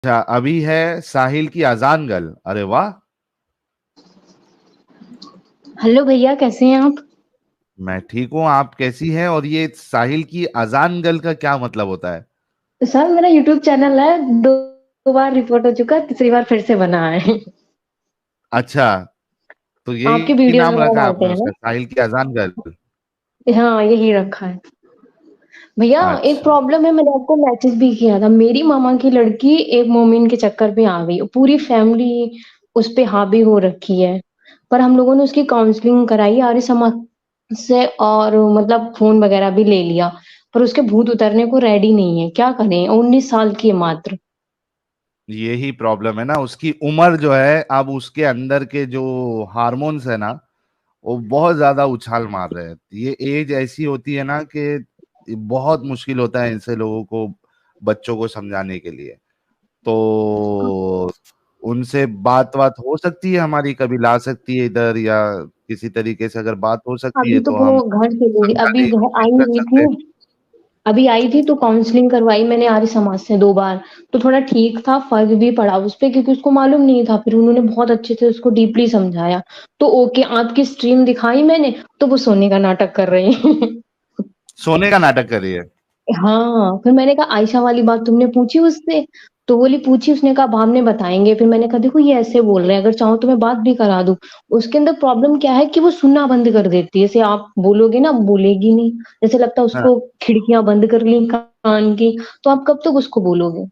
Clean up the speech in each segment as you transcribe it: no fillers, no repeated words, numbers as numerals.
अच्छा, अभी है साहिल की अजान गल। अरे वाह। हेलो भैया, कैसे हैं आप? मैं ठीक हूँ, आप कैसी हैं? और ये साहिल की अजान गल का क्या मतलब होता है? सर, मेरा यूट्यूब चैनल है। दो बार रिपोर्ट हो चुका है, तीसरी बार फिर से बना है। अच्छा, तो आपके यही वीडियोस नाम वगैरह रखा है डालते आपने हैं उसका, ना? साहिल की अजान गल? हाँ, यही रखा है। भैया, एक अच्छा। प्रॉब्लम है, मैंने आपको मैसेज भी किया था। मेरी मामा की लड़की एक मोमिन के चक्कर में आ गई, पूरी फैमिली उस पे हावी हो रखी है। पर हम लोगों ने उसकी काउंसलिंग कराई आर्य समाज से, और मतलब फोन वगैरह भी ले लिया। पर उसके भूत उतरने को रेडी नहीं है। क्या करें? 19 साल की है मात्र। यही प्रॉब्लम है ना, उसकी उम्र जो है, अब उसके अंदर के जो हार्मोन्स है ना, वो बहुत ज्यादा उछाल मार रहे हैं। ये एज ऐसी होती है ना कि बहुत मुश्किल होता है इनसे लोगों को, बच्चों को समझाने के लिए। तो उनसे बात बात हो सकती है हमारी, कभी ला सकती है इधर, या किसी तरीके से अगर बात हो सकती अभी है तो तो वो हम घर चली गई, अभी समझाने की घर आई कोशिश कर हुई सकते थी। हैं। अभी आई थी तो काउंसलिंग करवाई मैंने आर्य समाज से 2 बार। तो थोड़ा ठीक था, फर्क भी पड़ा उस पे, क्योंकि उसको मालूम नहीं था। फिर उन्होंने बहुत अच्छे से उसको डीपली समझाया। तो ओके, आपकी स्ट्रीम दिखाई मैंने, तो वो सोने का नाटक कर रही है। सोने का नाटक कर रही है? हाँ, फिर मैंने कहा आयशा वाली बात तुमने पूछी उससे? तो बोली पूछी, उसने कहा भाव ने बताएंगे। फिर मैंने कहा देखो, ये ऐसे बोल रहे हैं, अगर चाहो तो मैं बात भी करा दूं। उसके अंदर प्रॉब्लम क्या है कि वो सुनना बंद कर देती है। जैसे आप बोलोगे ना, बोलेगी नहीं। जैसे लगता है हाँ, उसको खिड़कियां बंद कर ली कान की। तो आप कब तक उसको बोलोगे?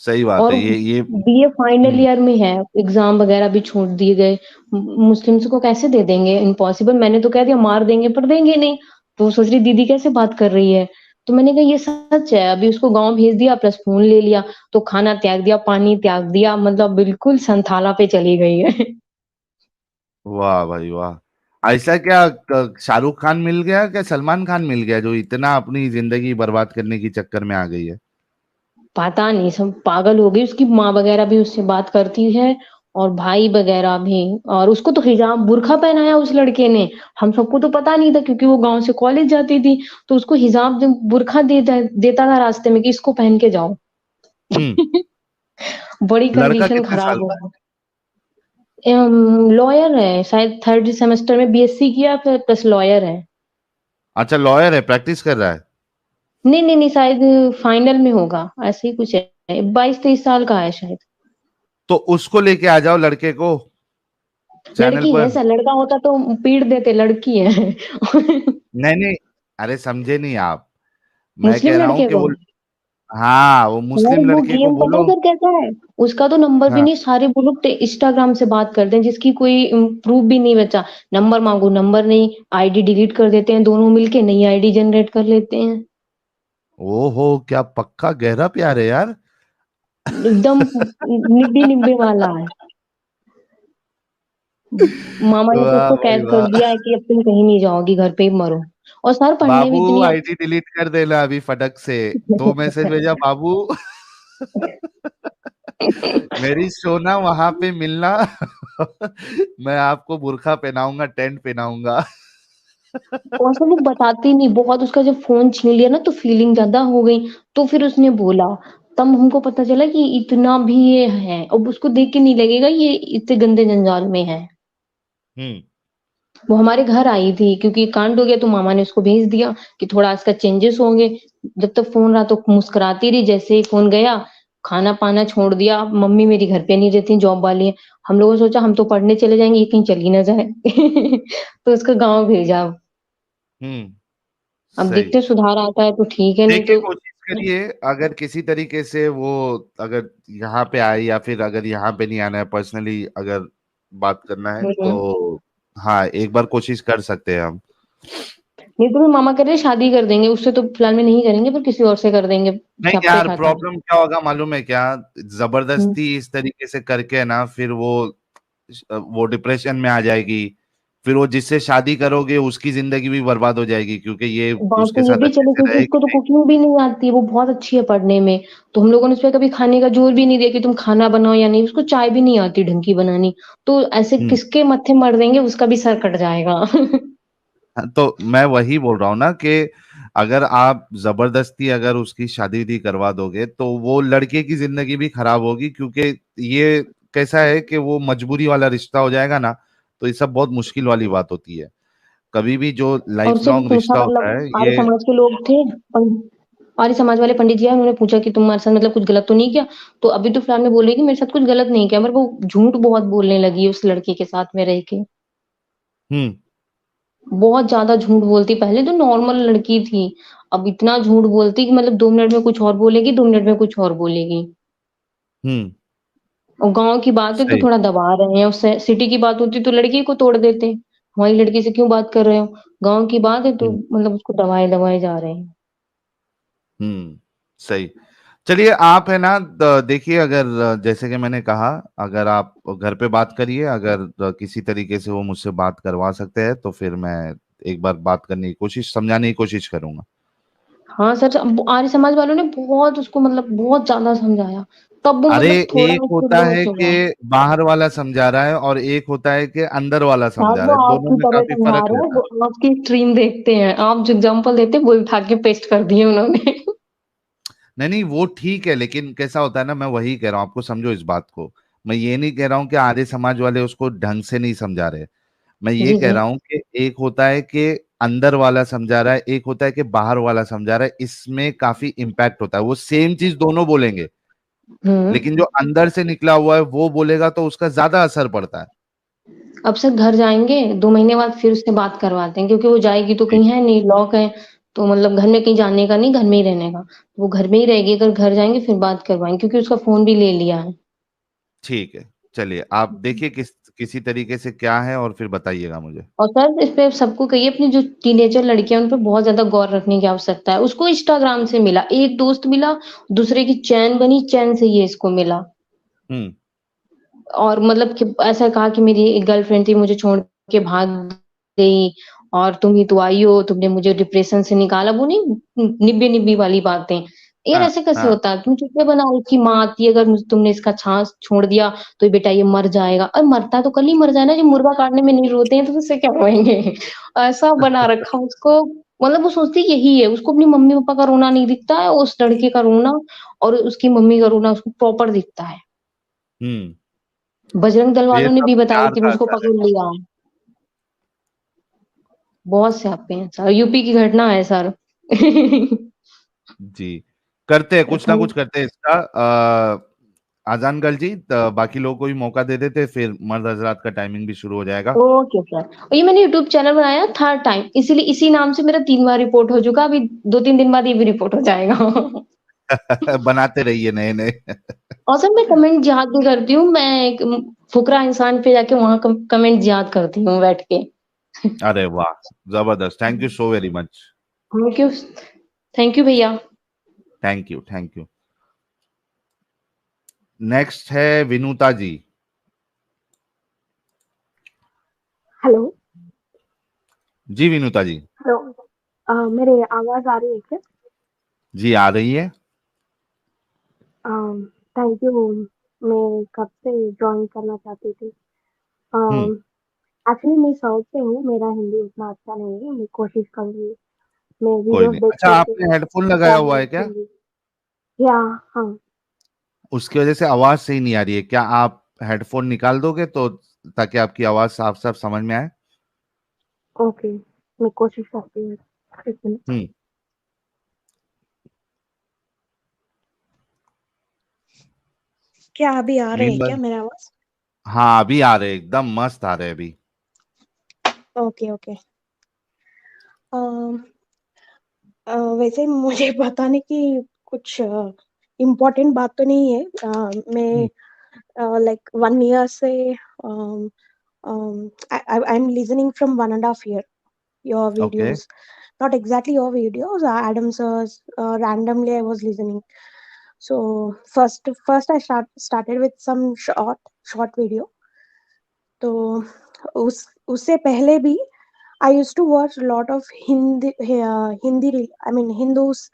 सही बात और है ये। बीए फाइनल हम्म, ईयर में है, एग्जाम वगैरह भी छोड़ दिए गए। मुस्लिम्स को कैसे दे देंगे? इम्पॉसिबल। मैंने तो कह दिया मार देंगे, पर देंगे नहीं। तो वो सोच रही दीदी कैसे बात कर रही है। तो मैंने कहा ये सच है। अभी उसको गांव भेज दिया, प्लस फोन ले लिया। तो खाना त्याग दिया, पानी त्याग दिया, मतलब बिल्कुल संथाला पे चली गई है। वाह भाई वाह। ऐसा क्या शाहरुख खान मिल गया क्या, सलमान खान मिल गया, जो इतना अपनी जिंदगी बर्बाद करने की चक्कर में आ गई है? पता नहीं, सब पागल हो गई। उसकी माँ वगैरह भी उससे बात करती है, और भाई वगैरह भी। और उसको तो हिजाब बुर्का पहनाया उस लड़के ने। हम सबको तो पता नहीं था, क्योंकि वो गांव से कॉलेज जाती थी। तो उसको हिजाब बुर्का देता था रास्ते में कि इसको पहन के जाओ। हम्म। बड़ी लड़का कंडीशन कितने खराब साल हो का है? गई। लॉयर है शायद, थर्ड सेमेस्टर में बीएससी किया, फिर प्लस लॉयर है। अच्छा, लॉयर है, प्रैक्टिस कर रहा है? नहीं नहीं नहीं, शायद फाइनल में होगा, ऐसे ही कुछ है। 22-23 साल का है शायद। तो उसको लेके आ जाओ, लड़के को, चैनल लड़की है पर। सर, लड़का होता तो पीट देते, लड़की है। नहीं नहीं, अरे समझे नहीं आप। मैं कह मुस्लिम रहा हूँ लड़के कि को। वो, हाँ, वो यार मुस्लिम वो लड़के को गेम पता है बोलो। सर कैसा है? उसका तो नंबर भी हाँ। नहीं, सारे वो लोग इंस्टाग्राम से बात करते हैं, जिसकी कोई प्रूफ भी नहीं बचा। नंबर मांगो, नंबर नहीं। आईडी डिलीट कर देते हैं, दोनों मिलके नई आईडी जनरेट कर लेते हैं। ओहो, क्या पक्का गहरा प्यार है यार। एकदम निब्बी निब्बे वाला है। मामा ने तो वाह उसको भाई कैद कर वाह। दिया है कि अब तुम कहीं नहीं जाओगी, घर पे ही मरो। और सर पढ़ने बाबू, में इतनी आईडी डिलीट कर देना अभी फटक से। 2 मैसेज भेजा बाबू। मेरी सोना वहां पे मिलना। मैं आपको बुर्का पहनाऊंगा, टेंट पहनाऊंगा। और सब लोग बताते ही नहीं बहुत। उसका जब फोन छीन लिया ना, तो फीलिंग ज्यादा हो गई। तो फिर उसने बोला, तब हमको पता चला कि इतना भी ये है। अब उसको देख के नहीं लगेगा ये इतने गंदे जंजाल में है। हम्म। वो हमारे घर आई थी, क्योंकि कांड हो गया, तो मामा ने उसको भेज दिया कि थोड़ा इसका चेंजेस होंगे। जब तक फोन रहा तो मुस्कुराती रही, जैसे ही फोन गया खाना पाना छोड़ दिया। अब मम्मी मेरी घर पे नहीं रहती, जॉब वाली है। हम लोगों ने सोचा हम तो पढ़ने चले जाएंगे, ये कहीं चली ना जाए। तो उसको गाँव भेजा। हम्म। अब सही। देखते सुधार आता है तो ठीक है, नहीं देखिए, तो। कोशिश करिए, अगर किसी तरीके से वो, अगर यहाँ पे आए, या फिर अगर यहाँ पे नहीं आना है, पर्सनली अगर बात करना है हम्म। तो हाँ, एक बार कोशिश कर सकते हैं हम। नहीं तो फिर मामा कह रहे शादी कर देंगे उससे, तो फिलहाल में नहीं करेंगे, पर किसी और से कर देंगे। नहीं सप्ते यार, खाता है। प्रॉब्लम क्या होगा मालूम है क्या? हम्म। जबरदस्ती इस तरीके से करके ना, फिर वो डिप्रेशन में आ जाएगी। फिर वो जिससे शादी करोगे उसकी जिंदगी भी बर्बाद हो जाएगी, क्योंकि ये बात उसके तो ये साथ भी अच्छे चले, से क्योंकि रहेगी उसको तो नहीं। कुकिंग भी नहीं आती है, वो बहुत अच्छी है पढ़ने में। तो हम लोगों ने उस पर कभी खाने का जोर भी नहीं दिया कि तुम खाना बनाओ या नहीं। उसको चाय भी नहीं आती ढंग की बनानी। तो ऐसे हम्म। किसके मत्थे मर देंगे, उसका भी सर कट जाएगा। हाँ, तो मैं वही बोल रहा हूँ ना कि अगर आप जबरदस्ती अगर उसकी शादी करवा दोगे तो वो लड़के की जिंदगी भी खराब होगी, क्योंकि ये कैसा है कि वो मजबूरी वाला रिश्ता हो जाएगा ना, तो ये सब बहुत मुश्किल वाली बात होती है। कभी भी जो और लाइफ उससे लॉन्ग पूछा, रिश्ता होता मतलब है आर्य ये। समाज के लोग थे, आर्य समाज वाले पंडित जी आए, उन्होंने पूछा कि तुम्हारे साथ मतलब कुछ गलत तो नहीं किया? तो अभी तो फिलहाल में बोल रही है कि मेरे साथ कुछ गलत नहीं किया, मगर वो झूठ बहुत बोलने लगी है उस लड़के के साथ में रह के। हम्म। बहुत ज्यादा झूठ बोलती, पहले तो नॉर्मल लड़की थी, अब इतना झूठ बोलती कि मतलब 2 मिनट में कुछ और बोलेगी, 2 मिनट में कुछ और बोलेगी। हम्म। और गाँव की बात है तो सही। थोड़ा दबा रहे हैं, उससे सिटी की बात होती तो लड़की को तोड़ देते। हमारी लड़की से क्यों बात कर रहे हो? गाँव की बात है तो हम्म। मतलब उसको दबाए-दबाए जा रहे हैं। सही। चलिए, आप है ना, देखिए, अगर जैसे कि मैंने कहा, अगर आप घर पे बात करिए, अगर किसी तरीके से वो मुझसे बात करवा सकते हैं तो फिर मैं एक बार बात करने की कोशिश, समझाने की कोशिश करूंगा। हाँ सर, आर्य समाज वालों ने बहुत उसको मतलब बहुत ज़्यादा समझाया, तब वो अरे, मतलब थोड़ा एक उसको होता होश है हुआ। कि बाहर वाला समझा रहा है और एक होता है कि अंदर वाला शायद समझा वो रहा है, दोनों आपकी में तरह काफी समझा फर्क रहे हैं, रहता है। वो आपकी स्ट्रीम देखते हैं, आप जो एग्ज़ाम्पल देते हैं वो उठा के पेस्ट कर दिए उन्होंने। नहीं नहीं, वो ठीक है, लेकिन कैसा होता है ना, मैं वही कह रहा हूँ, आपको समझो इस बात को। मैं ये नहीं कह रहा हूँ कि आर्य समाज वाले उसको ढंग से नहीं समझा रहे। मैं ये जी, कह जी। रहा हूँ कि एक होता है कि अंदर वाला समझा रहा है, एक होता है कि बाहर वाला समझा रहा है, इसमें काफी इम्पैक्ट होता है। वो सेम चीज दोनों बोलेंगे, हुँ। लेकिन जो अंदर से निकला हुआ है वो बोलेगा तो उसका ज्यादा असर पड़ता है। अब सर घर जाएँगे, 2 महीने बाद फिर उससे बात करवाते हैं, क्योंकि वो जाएगी तो जी। कहीं है नहीं, लॉक है, तो मतलब घर में कहीं जाने का नहीं, घर में ही रहने का। वो घर में ही रहेगी, अगर घर जाएँगे फिर बात करवाएँगे, क्योंकि उसका फ़ोन भी ले लिया है। ठीक है, चलिए, आप देखिए किसी तरीके से क्या है और फिर बताइएगा मुझे। और सर इस पे सबको कहिए, अपनी जो टीनेजर लड़कियाँ हैं उन पे बहुत ज़्यादा गौर रखने की आवश्यकता है। उसको इंस्टाग्राम से मिला, एक दोस्त मिला, दूसरे की चैन बनी, चैन से ये इसको मिला। हम्म। और मतलब कि ऐसा कहा कि मेरी एक गर्लफ्रेंड थी, मुझे छोड़ के भाग गई और तुम ही तो आई हो, तुमने मुझे डिप्रेशन से निकाला। वो नहीं, निब्बी-निब्बी वाली बातें। यार हाँ ऐसे कैसे हाँ। होता है? तुम चुतिया बनाओ, उसकी माँ आती है, अगर तुमने इसका छाछ छोड़ दिया तो ये बेटा ये मर जाएगा। मरता तो कल ही मर जाए ना, जब मुर्गा काटने में नहीं रोते हैं तो उससे क्या रोएँगे? ऐसा बना रखा उसको, मतलब वो सोचती यही है, उसको अपनी मम्मी-पापा का रोना नहीं दिखता है, उस लड़के का रोना और उसकी मम्मी का रोना उसको प्रॉपर दिखता है। हम्म। बजरंग दल तो ये वालों ने सब भी बताया प्यार कि का मुझको असर है। पकड़ लिया। बहुत स्यापे हैं सर, यूपी की घटना है सर। जी, करते हैं कुछ ना कुछ करते हैं इसका। आजान गल जी, बाकी लोगों को भी मौका दे देते, फिर मर्द हजरात का टाइमिंग भी शुरू हो जाएगा। Okay sir. और ये मैंने यूट्यूब चैनल बनाया थर्ड टाइम, इसीलिए इसी नाम से मेरा 3 बार रिपोर्ट हो चुका, अभी 2-3 दिन बाद ये भी रिपोर्ट हो जाएगा। बनाते रहिए नए नए। और सर मैं कमेंट याद भी करती हूँ, मैं एक फुकरा इंसान पे जाके वहाँ कमेंट याद करती हूँ बैठ के। अरे वाह, जबरदस्त, thank you so very much. Thank you, thank you भैया। Thank you, thank you. Next है विनुता जी। हेलो। जी विनुता जी। हेलो। मेरे आवाज आ रही है क्या? जी, आ रही है। Thank you. मैं कब से ज्वाइन करना चाहती थी। हम्म। एक्चुअली मैं साउथ से हूँ, मेरा हिंदी उतना अच्छा नहीं है, मैं कोशिश करूँगी। मैं कोई वीडियोस नहीं, देख अच्छा, देख आपने के हेडफोन लगाया हुआ फॉलो है क्या? करूँगी। या हाँ। उसकी वजह से आवाज सही नहीं आ रही है, क्या आप हेडफोन निकाल दोगे तो, ताकि आपकी आवाज साफ साफ समझ में आए? ओके, मैं कोशिश करती हूँ। एक मिनट। हम्म। क्या अभी आ रहे मेन हैं क्या बात। मेरा आवाज? हाँ, अभी आ रहे, एकदम मस्त आ रहे अभी। Okay okay. वैसे मुझे बताने की कुछ इम्पोर्टेंट बात तो नहीं है। हम्म। मैं like 1 year से I'm listening from 1.5 year your okay. videos. Not exactly your videos, Adam's randomly I was listening. So first I started with some short video. तो उससे पहले भी I used to watch a lot of I mean Hindus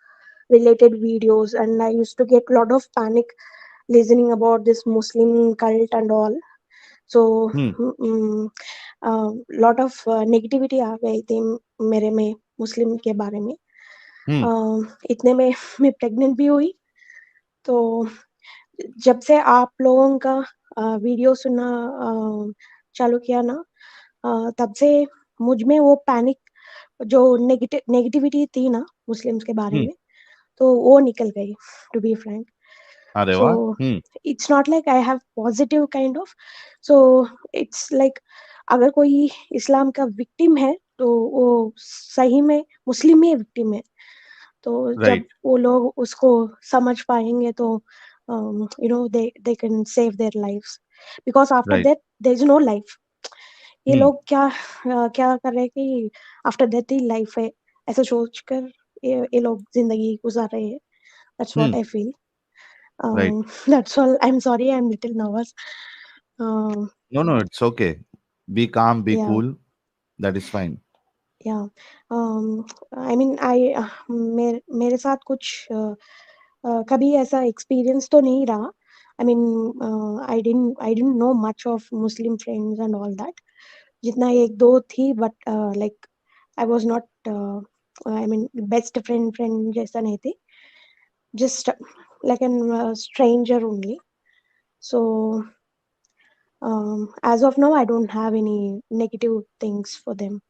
related videos, and I used to get a lot of panic listening about this Muslim cult and all. So hmm. Lot of negativity आ गई थी मेरे में मुस्लिम के बारे में। इतने में मैं प्रेग्नेंट भी हुई। तो जब से आप लोगों का वीडियो सुनना चालू किया ना, तब से मुझ में वो पैनिक, जो नेगेटिविटी थी ना मुस्लिम्स के बारे में, तो वो निकल गई, टू बी फ्रैंक। अरे So वाह। it's not like I have positive kind of, so it's like अगर कोई इस्लाम का विक्टिम है तो वो सही में मुस्लिम ही विक्टिम है। तो जब राइट वो लोग उसको समझ पाएंगे तो they can save their lives, because after right. that there is no life। ये लोग क्या कर रहे हैं कि आफ्टर डेथ ही लाइफ है, ऐसा सोचकर ये लोग जिंदगी गुजार रहे हैं। That's what I feel. Right. That's all. I'm sorry, I'm little nervous. Um, no no, it's okay. Be calm, be yeah, cool, that is fine. yeah. I mean, मेरे साथ कुछ कभी ऐसा एक्सपीरियंस तो नहीं रहा। I mean, I didn't know much of Muslim friends and all that. जितना एक दो थी, but like I was not, I mean, best friend जैसा नहीं थी, just like a stranger only. So as of now, I don't have any negative things for them.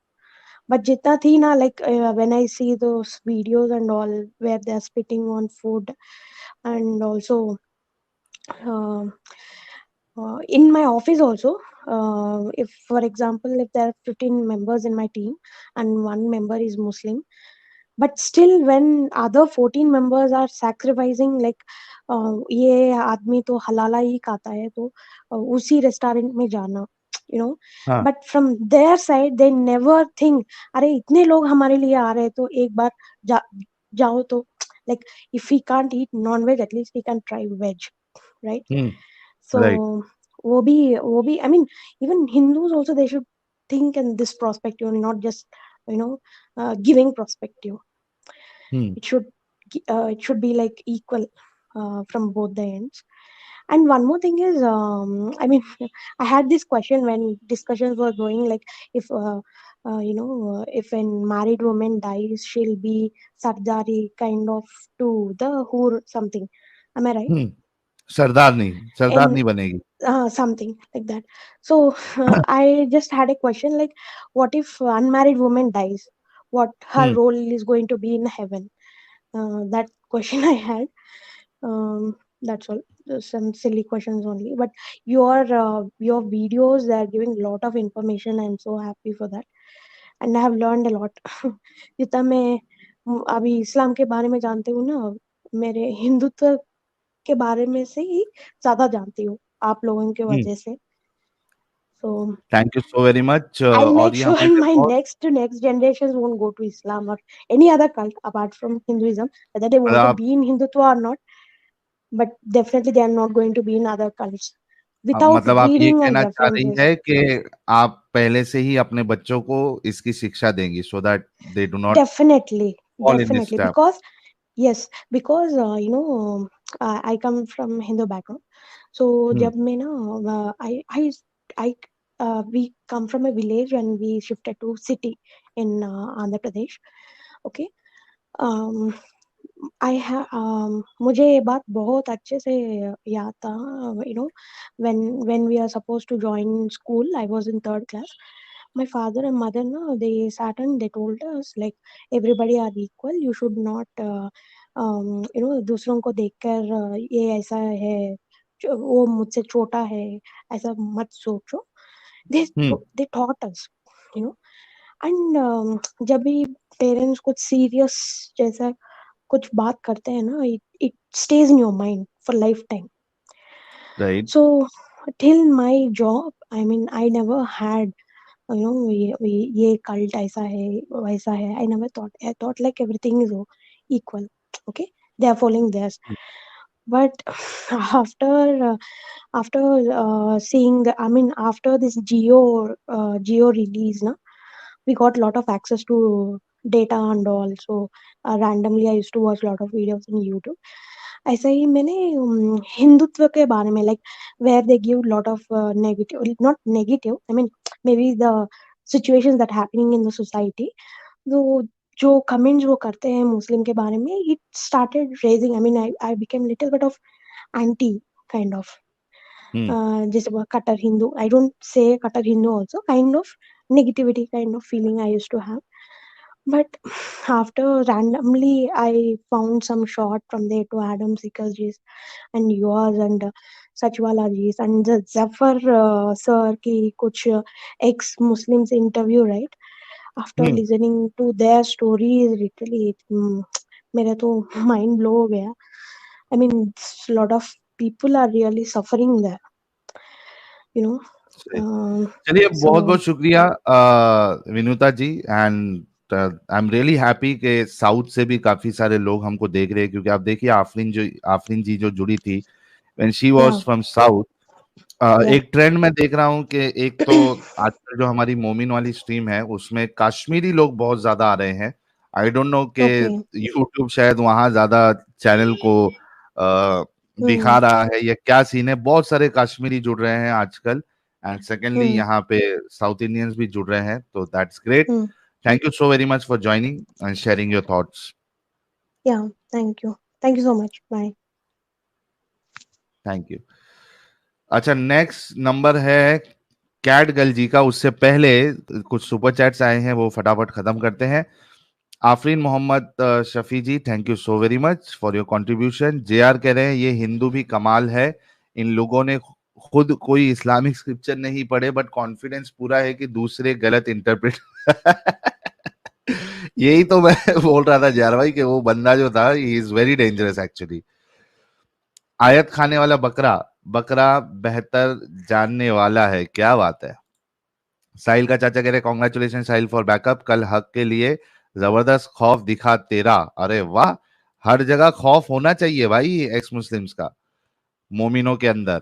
But jitna thi na, like when I see those videos and all where they're spitting on food, and also uh, in my office also, if for example if there are 15 members in my team and one member is Muslim, but still when other 14 members are sacrificing, like ये आदमी तो हलाला ही खाता है, तो उसी restaurant में जाना, you know, हाँ। but from their side they never think, अरे इतने लोग हमारे लिए आ रहे हैं तो एक बार जाओ तो, like if we can't eat non-veg, at least we can try veg, right? So right. वो भी I mean, even Hindus also, they should think in this perspective and not just, giving perspective. It should it should be like equal from both the ends. And one more thing is, I mean, I had this question when discussions were going, like if if a married woman dies, she'll be sardari kind of to the hoor something, am I right? Sardarni, And सरदारनी बनेगी। something like that. So I just had a question, like what if unmarried woman dies, what her hmm. role is going to be in heaven? That question I had. That's all. Just some silly questions only, but your videos, they are giving a lot of information. I'm so happy for that, and I have learned a lot. जितना मैं अभी इस्लाम के बारे में जानती हूँ ना, मेरे हिंदुत्व के बारे में से ही ज्यादा जानती हूँ आप लोगों की वजह से। So thank you so very much. I'll और make ये sure हमेशा my बहुत, next generations won't go to Islam or any other cult apart from Hinduism, whether they want to आप be in Hindutva or not, but definitely they are not going to be in other cults without मतलब आप ये reading and कहना चाह रही references. है कि आप पहले से ही अपने बच्चों को इसकी शिक्षा देंगी, so that they do not Definitely, fall in this definitely, trap. because yes, because I come from Hindu background. So हम्म। जब मैं ना I we come from a village and we shifted to city in Andhra Pradesh. Okay. um, मुझे ये बात बहुत अच्छे से याद था, when we are supposed to join school, I was in third class. My father and mother, no, they sat and they told us, like everybody are equal, you should not दूसरों को देखकर ये ऐसा है, वो मुझसे छोटा है, ऐसा मत सोचो। they hmm. they taught us, you know and जब भी पेरेंट्स कुछ सीरियस जैसा कुछ बात करते हैं ना, it stays in your mind for lifetime. Right. So till my job, I mean, I never had, ये cult ऐसा है वैसा है, I thought like everything is equal. Okay, they are following theirs. But after uh, seeing I mean, after this geo release na, we got a lot of access to data and all. So randomly I used to watch a lot of videos in YouTube. ऐसा ही मैंने हिंदुत्व के बारे में, like where they give lot of negative, not negative, I mean maybe the situations that happening in the society. So जो comments वो करते हैं मुस्लिम के बारे में, it started raising, I mean I became little bit of anti kind of, जैसे कट्टर Hindu, I don't say कट्टर Hindu also, kind of negativity kind of feeling I used to have. But after randomly I found some short from there to Adam Seeker's and yours and Sachwala ji's and the Zafar sir ki kuch ex Muslims interview, right? After listening to their stories, literally मेरा तो mind blow हो गया. I mean, a lot of people are really suffering there, you know. चलिए बहुत बहुत शुक्रिया Vinuta ji, and I am really happy कि south से भी काफी सारे लोग हमको देख रहे हैं, क्योंकि आप देखिए आफरीन जी जो जुड़ी थी when she was from south, एक ट्रेंड मैं देख रहा हूँ कि एक तो आजकल जो हमारी मोमिन वाली स्ट्रीम है उसमें कश्मीरी लोग बहुत ज्यादा आ रहे हैं. आई डोंट नो कि यूट्यूब शायद वहां ज्यादा चैनल को दिखा रहा है या क्या सीन है. बहुत सारे कश्मीरी जुड़ रहे हैं आजकल, एंड सेकेंडली यहाँ पे साउथ इंडियंस भी जुड़ रहे हैं, तो that's great. Thank you so very much for joining and sharing your thoughts. या thank you so much. Bye. Thank you. अच्छा, नेक्स्ट नंबर है कैट गर्ल जी का. उससे पहले कुछ सुपर चैट्स आए हैं, वो फटाफट खत्म करते हैं. Afreen Mohammad Shafi ji, thank you so very much for your contribution. JR कह रहे हैं ये हिंदू भी कमाल है, इन लोगों ने खुद कोई इस्लामिक स्क्रिप्चर नहीं पढ़े बट कॉन्फिडेंस पूरा है कि दूसरे गलत इंटरप्रेट यही तो मैं बोल रहा था जार भाई कि वो बंदा जो था he is very dangerous actually. आयत खाने वाला बकरा बेहतर जानने वाला है, क्या बात है. साहिल का चाचा कह रहे कॉन्ग्रेचुलेशन साहिल फॉर बैकअप, कल हक के लिए जबरदस्त खौफ दिखा तेरा. अरे वाह, हर जगह खौफ होना चाहिए भाई एक्स मुस्लिम्स का, मोमिनों के अंदर.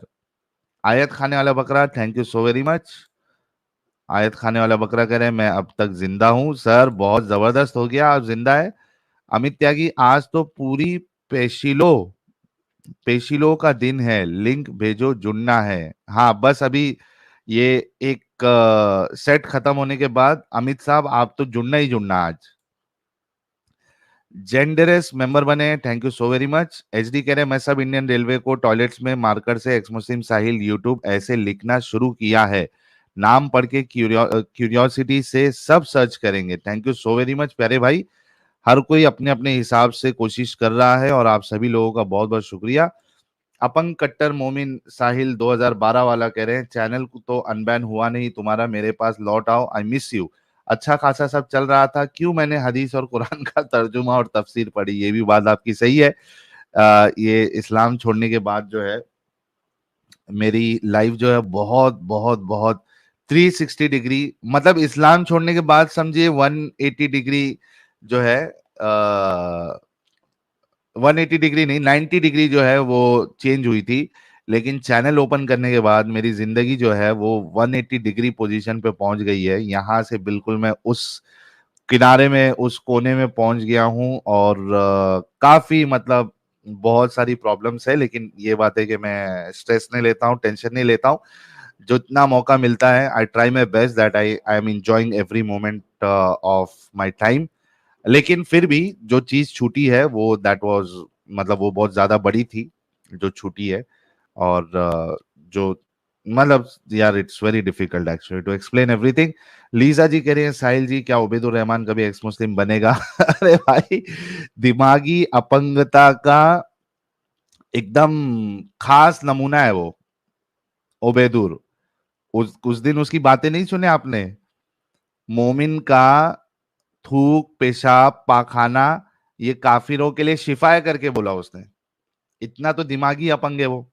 आयत खाने वाला बकरा, thank you so very much. आयत खाने वाला बकरा कह रहे हैं मैं अब तक जिंदा हूं सर, बहुत जबरदस्त हो गया, आप जिंदा है. अमित त्यागी, आज तो पूरी पेशिलो का दिन है, लिंक भेजो, जुड़ना है. हाँ बस अभी ये एक सेट खत्म होने के बाद अमित साहब आप तो जुड़ना ही जुड़ना आज. जेंडरस मेंबर बने, thank you so very much. HD कह रहे मैं सब इंडियन रेलवे को टॉयलेट्स में मार्कर से एक्स मुस्लिम साहिल यूट्यूब ऐसे लिखना शुरू किया है, नाम पढ़ के क्यूरियोसिटी से सब सर्च करेंगे. Thank you so very much प्यारे भाई. हर कोई अपने अपने हिसाब से कोशिश कर रहा है और आप सभी लोगों का बहुत बहुत शुक्रिया. अपंग कट्टर मोमिन साहिल 2012 वाला कह रहे हैं चैनल को तो अनबैन हुआ नहीं तुम्हारा, मेरे पास लौट आओ, आई मिस यू. अच्छा खासा सब चल रहा था, क्यों मैंने हदीस और कुरान का तर्जुमा और तफसीर पढ़ी. ये भी बात आपकी सही है. ये इस्लाम छोड़ने के बाद जो है मेरी लाइफ जो है बहुत बहुत बहुत 360 डिग्री, मतलब इस्लाम छोड़ने के बाद समझिए 180 डिग्री जो है 180 डिग्री नहीं 90 डिग्री जो है वो चेंज हुई थी. लेकिन चैनल ओपन करने के बाद मेरी जिंदगी जो है वो 180 डिग्री पोजीशन पे पहुंच गई है. यहाँ से बिल्कुल मैं उस किनारे में, उस कोने में पहुंच गया हूं, और काफी मतलब बहुत सारी प्रॉब्लम्स है, लेकिन ये बात है कि मैं स्ट्रेस नहीं लेता हूँ, टेंशन नहीं लेता हूँ. जितना मौका मिलता है I try my best that I am enjoying every moment of my time. लेकिन फिर भी जो चीज छूटी है वो दैट वाज, मतलब वो बहुत ज्यादा बड़ी थी जो छूटी है. और जो मतलब यार it's very difficult actually to explain everything. Liza ji कह रहे हैं साहिल जी क्या उबैदुर रहमान कभी एक्स मुस्लिम बनेगा. अरे भाई, दिमागी अपंगता का एकदम खास नमूना है वो उबैदुर. उस दिन उसकी बातें नहीं सुने आपने, मोमिन का थूक पेशाब पाखाना ये काफिरों के लिए शिफा है करके बोला उसने. इतना तो दिमागी अपंग है वो.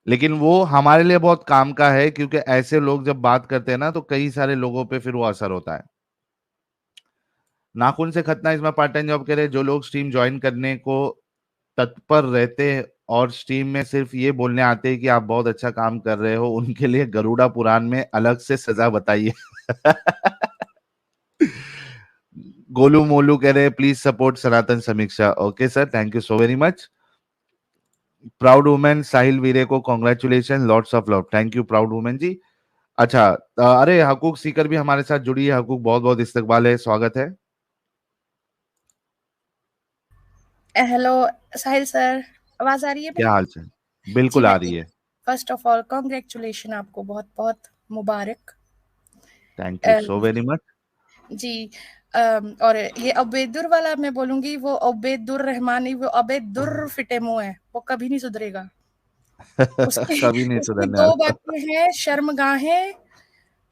लेकिन वो हमारे लिए बहुत काम का है, क्योंकि ऐसे लोग जब बात करते हैं ना तो कई सारे लोगों पे फिर वो असर होता है. नाखून से खतना इसमें पार्ट टाइम जॉब करे, जो लोग स्ट्रीम ज्वाइन करने को तत्पर रहते हैं और स्ट्रीम में सिर्फ ये बोलने आते हैं कि आप बहुत अच्छा काम कर रहे हो, उनके लिए गरुड़ा पुराण में अलग से सजा बताइए. गोलू मोलू कह रहे हैं please support Sanatan Samiksha. Okay sir, thank you so very much. Proud women Sahil वीरे को congratulation, lots of love. Thank you proud women ji. अच्छा, अरे हकूक सीकर भी हमारे साथ जुड़ी है। हकूक, बहुत बहुत इस्तकबाल है, स्वागत है। हेलो साहिल सर, आवाज आ रही है क्या मेरी? हाल चाल? जी बिल्कुल आ मैं रही है। फर्स्ट ऑफ ऑल कॉन्ग्रेचुलेशन, आपको बहुत बहुत मुबारक। Thank you so um, very much. जी और ये अबेदुर वाला मैं बोलूंगी, वो अबेदुर रहमान नहीं, वो अबेदुर फिटे मुंह है, वो कभी नहीं सुधरेगा। उसके कभी नहीं उसकी सुधरने दो वाला। बातें हैं, शर्मगाहें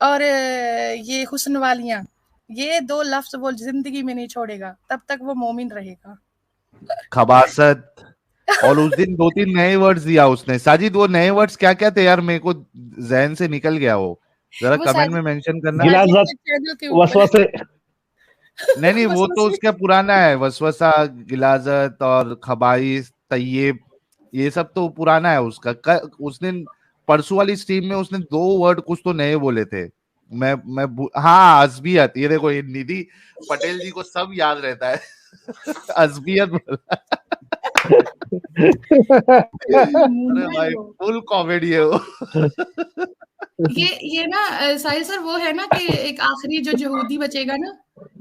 और ये हुस्न वालियां। ये दो लफ्ज वो जिंदगी में नहीं छोड़ेगा, तब तक वो मोमिन रहेगा। खबासत। और उस दिन 2-3 नए वर्ड्स दिया उसने। साजिद, वो नए वर्ड्स क्या क्या थे यार? मेरे को जहन से निकल गया वो। जरा वो कमेंट में साजिद मेंशन करना। साजिद गिलाजत, के चैनल के ऊपर वसवसे। नहीं नहीं, वो तो वसवसे। उसका पुराना है। वसवसा, गिलाजत और खबाइस, तയ്यब, ये सब तो पुराना है उसका। उसने परसों वाली स्ट्रीम में उसने 2 वर्ड कुछ तो नए बोले थे। हाँ, अजबियत। ये देखो, ये निधि पटेल जी को सब याद रहता है। अजबियत बोला। अरे नमूना है भाई, वो। फुल कॉमेडी है वो। ये ना साहिल सर, वो है ना कि एक आखिरी जो यहूदी बचेगा ना,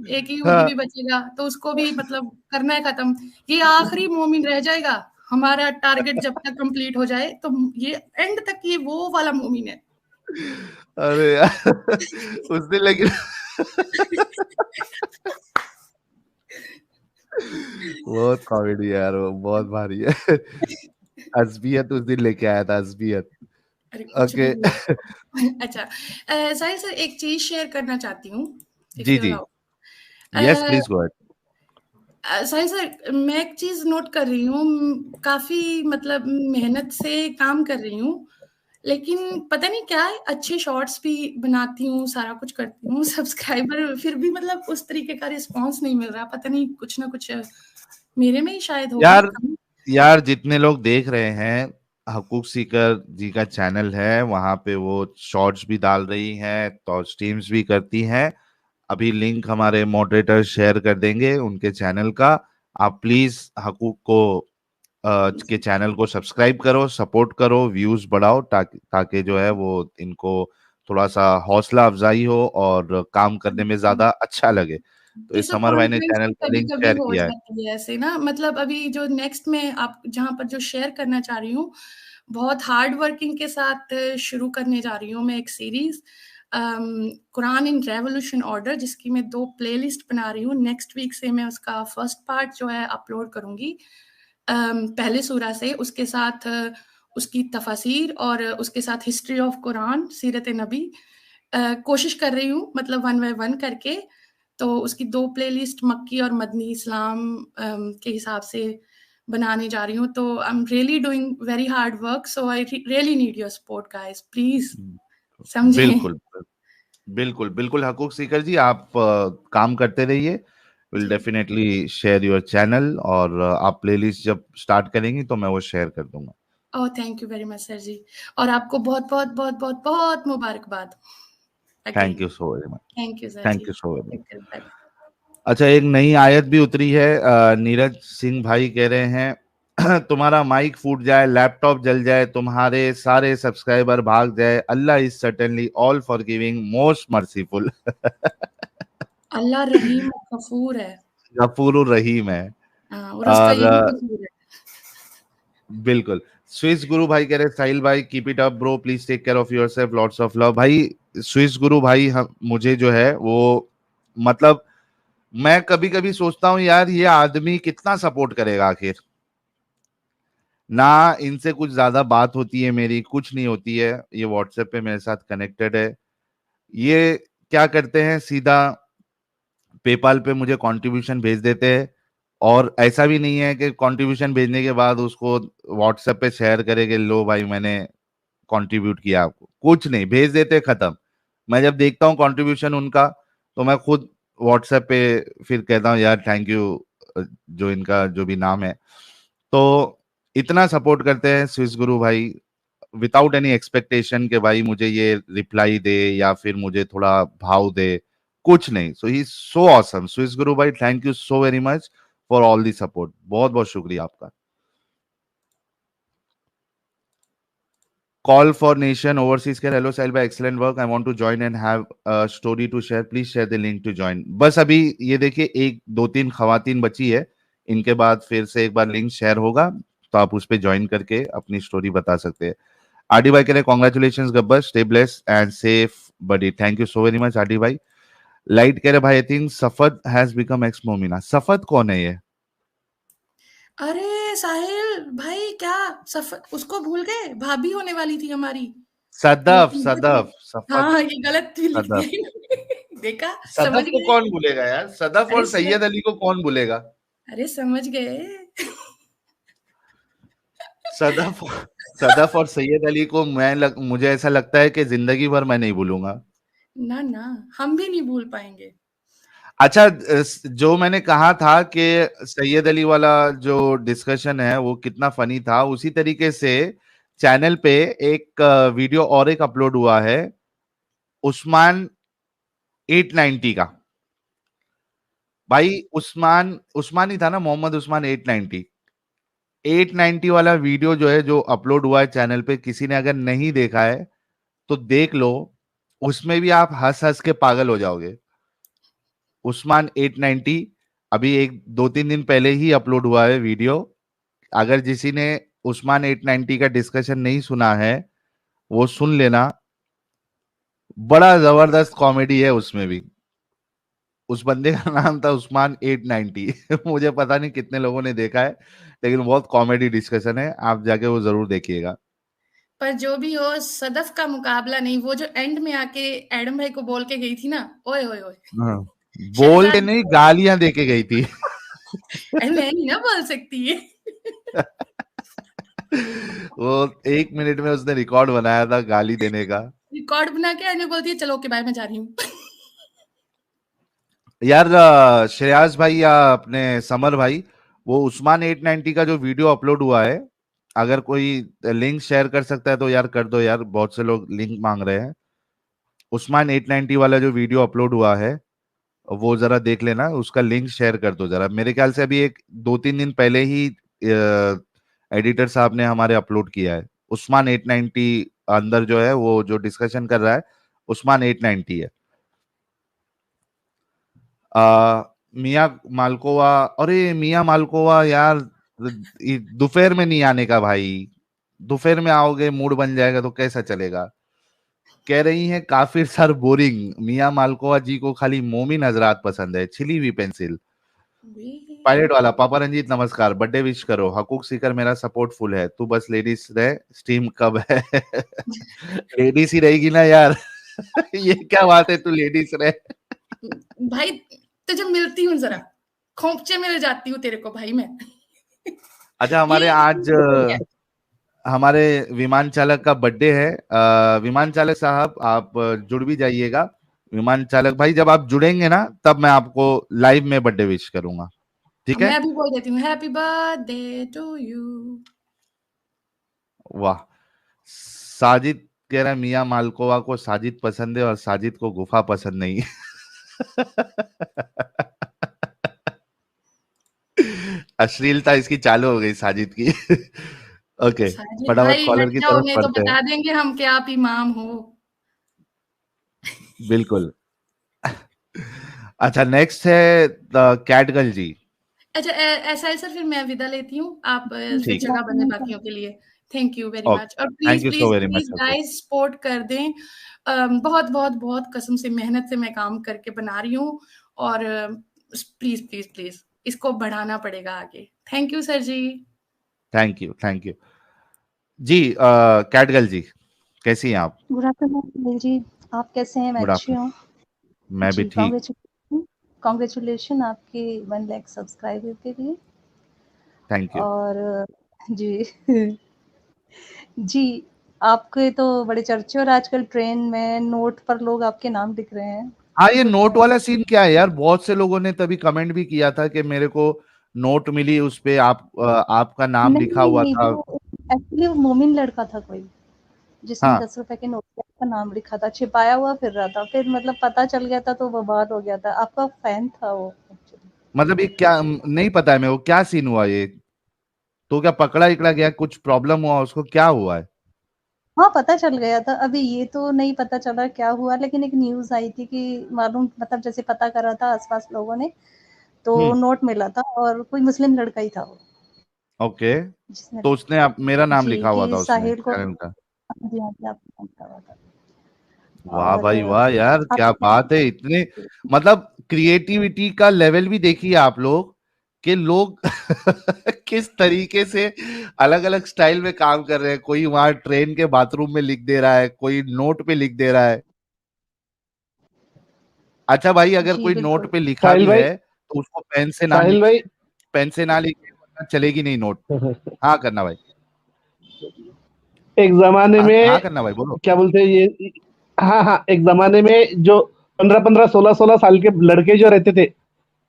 एक यहूदी हाँ, भी बचेगा, तो उसको भी मतलब करना है खत्म। ये आखिरी मोमिन रह जाएगा। हमारा टारगेट जब तक कंप्लीट हो जाए, तो ये एंड तक ये वो वाला मोमिन है। अरे यार, उस दिन लेकिन बहुत कॉमेडी है यार, वो बहुत भारी है। असबियत उस दिन लेके आया था, असबियत। अरे कुछ ओके। भी नहीं। अच्छा साहिल सर, एक चीज शेयर करना चाहती हूँ, इफ जी यू जी, allow. Yes please go ahead. Sahil sir, मैं एक चीज नोट कर रही हूँ, काफी मतलब मेहनत से काम कर रही हूँ, लेकिन पता नहीं क्या है, अच्छे शॉर्ट्स भी बनाती हूँ, सारा कुछ करती हूँ, सब्सक्राइबर फिर भी मतलब उस तरीके का रिस्पांस नहीं मिल रहा। पता नहीं, कुछ ना कुछ मेरे में ही शायद होगा यार कमी। यार, जितने लोग देख रहे हैं, हकूक सीकर जी का चैनल है, वहां पे वो शॉर्ट्स भी डाल रही हैं तो स्ट्रीम्स भी करती हैं। अभी लिंक हमारे मॉडरेटर शेयर कर देंगे उनके चैनल का। आप प्लीज हकूक को के चैनल को सब्सक्राइब करो, सपोर्ट करो, व्यूज बढ़ाओ, ताकि ताकि जो है वो इनको थोड़ा सा हौसला अफजाई हो और काम करने में ज्यादा अच्छा लगे। तो इस समर भाई ने डिसअपॉइंटमेंट चैनल भी का कभी लिंक कभी शेयर हो किया है। जाती है ऐसे ना, मतलब अभी जो नेक्स्ट में आप जहाँ पर जो शेयर करना चाह रही हूँ, बहुत हार्ड वर्किंग के साथ शुरू करने जा रही हूँ मैं एक सीरीज, कुरान इन रेवोल्यूशन ऑर्डर, जिसकी मैं 2 प्लेलिस्ट बना रही हूँ। नेक्स्ट वीक से मैं उसका फर्स्ट पार्ट जो है अपलोड करूंगी, पहले सूरा से, उसके साथ उसकी तफसीर और उसके साथ हिस्ट्री ऑफ कुरान, सीरत नबी। कोशिश कर रही हूँ मतलब 1 बाय 1 करके। तो उसकी 2 प्लेलिस्ट मक्की और मदनी इस्लाम के हिसाब से बनाने जा रही हूँ। तो आई am really doing very hard work, so I really need your support guys, please समझें। बिल्कुल बिल्कुल बिल्कुल, हकूक सीकर जी, आप काम करते रहिए। विल जी। डेफिनेटली शेयर योर चैनल, और आप प्लेलिस्ट जब स्टार्ट करेंगी तो मैं वो शेयर कर दूंगा। Oh thank you very much sir ji, और आपको बहुत बहुत बहुत बहुत बहुत मुबारकबाद thank again. You so very much. Thank you sir thank ji. You so very much. Bye bye. अच्छा, एक नई आयत भी उतरी है। नीरज सिंह भाई कह रहे हैं, तुम्हारा माइक फूट जाए, लैपटॉप जल जाए, तुम्हारे सारे सब्सक्राइबर भाग जाए, Allah is certainly all forgiving, most merciful. Allah रहीम और गफूर है। गफूरुर रहीम है। हाँ, और उसका और यही कसूर है। बिल्कुल। स्विस गुरु भाई कह रहे, साहिल भाई keep it up bro, please take care of yourself, lots of love. भाई स्विस गुरु भाई, हम मुझे जो है वो, मतलब मैं कभी कभी सोचता हूँ यार, ये आदमी कितना सपोर्ट करेगा आखिर। ना इनसे कुछ ज्यादा बात होती है मेरी, कुछ नहीं होती है। ये व्हाट्सएप पे मेरे साथ कनेक्टेड है। ये क्या करते हैं, सीधा पेपाल पे मुझे कंट्रीब्यूशन भेज देते हैं। और ऐसा भी नहीं है कि कंट्रीब्यूशन भेजने के बाद उसको व्हाट्सएप पे शेयर करे कि लो भाई मैंने कंट्रीब्यूट किया आपको। कुछ नहीं, भेज देते, खत्म। मैं जब देखता हूँ कंट्रीब्यूशन उनका, तो मैं खुद व्हाट्सएप पे फिर कहता हूँ यार थैंक यू, जो इनका जो भी नाम है। तो इतना सपोर्ट करते हैं स्विस गुरु भाई, विदाउट एनी एक्सपेक्टेशन के भाई मुझे ये रिप्लाई दे या फिर मुझे थोड़ा भाव दे, कुछ नहीं। सो ही सो ऑसम। स्विस गुरु भाई, thank you so very much for all the support. बहुत बहुत शुक्रिया आपका। Call for nation overseas care. Hello Sahil bhai, excellent work. I want to join and have a story to share. Please share the link to join. बस अभी ये देखिए एक दो तीन खवातीन बची है, इनके बाद फिर से एक बार लिंक शेयर होगा, तो आप उस पर ज्वाइन करके अपनी स्टोरी बता सकते हैं। आरडी भाई कह रहे congratulation Gabbar, stay bless and safe buddy. Thank you so very much RD भाई। लाइट कह रहे भाई I think Safad has become ex Momina. Safad कौन है ये? अरे साहिल भाई, क्या उसको भूल गए? भाभी होने वाली थी हमारी। सदफ, सदफ, सफद। हाँ, ये गलत थी लिख सदफ। दिया। देखा, सदफ समझ को गए। कौन भूलेगा यार? सदफ अरे और सैयद अली को कौन भूलेगा? अरे समझ गए। सदफ सदफ और सैयद अली को मुझे ऐसा लगता है कि जिंदगी भर मैं नहीं भूलूंगा। ना ना, हम भी नहीं भूल पाएंगे। अच्छा, जो मैंने कहा था कि सैयद अली वाला जो डिस्कशन है वो कितना फनी था, उसी तरीके से चैनल पे एक वीडियो और एक अपलोड हुआ है उस्मान 890 का। भाई उस्मान ही था ना, मोहम्मद उस्मान 890 वाला वीडियो जो है, जो अपलोड हुआ है चैनल पे, किसी ने अगर नहीं देखा है तो देख लो। उसमें भी आप हंस हंस के पागल हो जाओगे। उस्मान 890 अभी एक दो तीन दिन पहले ही अपलोड हुआ है वीडियो। अगर किसी ने उस्मान 890 का डिस्कशन नहीं सुना है वो सुन लेना, बड़ा जबरदस्त कॉमेडी है उसमें भी। उस बंदे का नाम था उस्मान 890। मुझे पता नहीं कितने लोगों ने देखा है, लेकिन बहुत कॉमेडी डिस्कशन है, आप जाके वो जरूर देखिएगा। पर जो भी हो, सदफ का मुकाबला नहीं। वो जो एंड में आके एडम भाई को बोल के गई थी ना, ओए ओए ओए। हाँ, बोल के नहीं, गालियां दे के गई थी। मैं नहीं ना बोल सकती है। वो 1 मिनट में उसने रिकॉर्ड बनाया था गाली देने का। रिकॉर्ड बना के एने बोलती है चलो ओके बाय, मैं जा रही हूँ। यार श्रेयास भाई या अपने समर भाई, वो उस्मान 890 का जो वीडियो अपलोड हुआ है, अगर कोई लिंक शेयर कर सकता है तो यार कर दो यार, बहुत से लोग लिंक मांग रहे हैं। उस्मान 890 वाला जो वीडियो अपलोड हुआ है वो जरा देख लेना, उसका लिंक शेयर कर दो जरा। मेरे ख्याल से अभी एक 2-3 दिन पहले ही एडिटर साहब ने हमारे अपलोड किया है। उस्मान 890 अंदर जो है वो जो डिस्कशन कर रहा है उस्मान 890 है। मियाँ मालकोवा, अरे मियाँ मालकोवा यार, दोपहर में नहीं आने का भाई। दोपहर में आओगे मूड बन जाएगा तो कैसा चलेगा। कह रही हैं काफिर सर बोरिंग, मियाँ मालकोवा जी को खाली मोमिन हजरात पसंद है, छिली हुई पेंसिल। पायलट वाला पापा रंजीत नमस्कार, बर्थडे विश करो। हकूक सीकर मेरा सपोर्ट फुल है, तू बस लेडीज रहे, स्टीम कब है? लेडीज ही रहेगी ना यार। ये क्या बात है, तू लेडीज रहे। भाई तुझे मिलती हूँ जरा, खोपचे मिल जाती हूँ तेरे को भाई मैं। अच्छा, हमारे आज हमारे विमान चालक का बर्थडे है। विमान चालक साहब आप जुड़ भी जाइएगा। विमान चालक भाई जब आप जुड़ेंगे ना तब मैं आपको लाइव में बर्थडे विश करूंगा, ठीक है? मैं भी बोल देती हूँ हैप्पी बर्थडे टू यू। वाह। साजिद कह रहा है मियाँ मालकोवा को साजिद पसंद है और साजिद को गुफा पसंद नहीं। अश्लीलता इसकी चालू हो गई साजिद की। ओके, फटाफट कॉलर की तरफ तो बढ़ते हैं। बता देंगे हम कि आप इमाम हो। बिल्कुल। अच्छा, नेक्स्ट है कैट गर्ल जी। अच्छा ऐसा है सर, फिर मैं विदा लेती हूँ, आप फिर ठीक है, जगह बने बाकियों के लिए। Thank you very okay, much. और thank please you so please very much please आपको। गाइस सपोर्ट कर दें। बहुत बहुत बहुत कसम से मेहनत से मैं काम करके बना रही हूँ, और प्लीज प्लीज प्लीज इसको बढ़ाना पड़ेगा आगे। Thank you sir ji. Thank you, thank you ji. Cat girl ji कैसी हैं आप? गुड आफ्टरनून जी, आप कैसे हैं? मैं गुड अच्छी हूँ आफ्टरनून, मैं भी जी। ठीक। कॉन्ग्रेचुलेशन आपके 1 लाख सब्सक्राइबर के लिए। Thank you. और जी जी, आपके तो बड़े चर्चे, और आजकल ट्रेन में नोट पर लोग आपके नाम लिख रहे हैं। हाँ, ये गुड नोट है। वाला सीन क्या है यार? बहुत से लोगों ने तभी कमेंट भी किया था कि मेरे को नोट मिली, उस पे आपका नाम नहीं लिखा नहीं हुआ नहीं, था। वो एक्चुअली वो मोमिन लड़का था कोई, जिसने हाँ, 10 रुपए के नोट पे आपका नाम लिखा था, छिपाया हुआ फिर रहा था। फिर मतलब पता चल गया था तो बवाल हो गया था। आपका फैन था वो एक्चुअली। मतलब ये क्या, नहीं पता है मेरे को क्या सीन हुआ ये। तो क्या पकड़ा इकड़ा गया, कुछ प्रॉब्लम हुआ उसको, क्या हुआ है? हाँ, पता चल गया था। अभी ये तो नहीं पता चला क्या हुआ, लेकिन एक न्यूज़ आई थी कि मालूम मतलब जैसे पता करा था आस-पास लोगों ने, तो नोट मिला था और कोई मुस्लिम लड़का ही था वो, ओके, जिसने तो उसने मेरा नाम जी, लिखा हुआ कि था उसमें साहिल को चैनल का। हाँ जी, हाँ जी, आपका नाम लिखा हुआ था। वाह और भाई वाह यार, क्या आपका क्या नाम बात है, था? इतने मतलब क्रिएटिविटी का लेवल भी देखिए आप लोग कि लोग किस तरीके से अलग अलग स्टाइल में काम कर रहे हैं। कोई वहां ट्रेन के बाथरूम में लिख दे रहा है, कोई नोट पे लिख दे रहा है। अच्छा भाई, अगर जी, कोई नोट बिल्कुल। पे लिखा साहिल भी भाई, है तो उसको पेन से ना साहिल लिखे, भाई। पेन से ना लिखे वरना चलेगी नहीं नोट। हाँ करना भाई, एक जमाने हाँ हाँ में करना भाई, बोलो। क्या बोलते हैं ये, हाँ हाँ, एक जमाने में जो 15-15, 16-16 साल के लड़के जो रहते थे,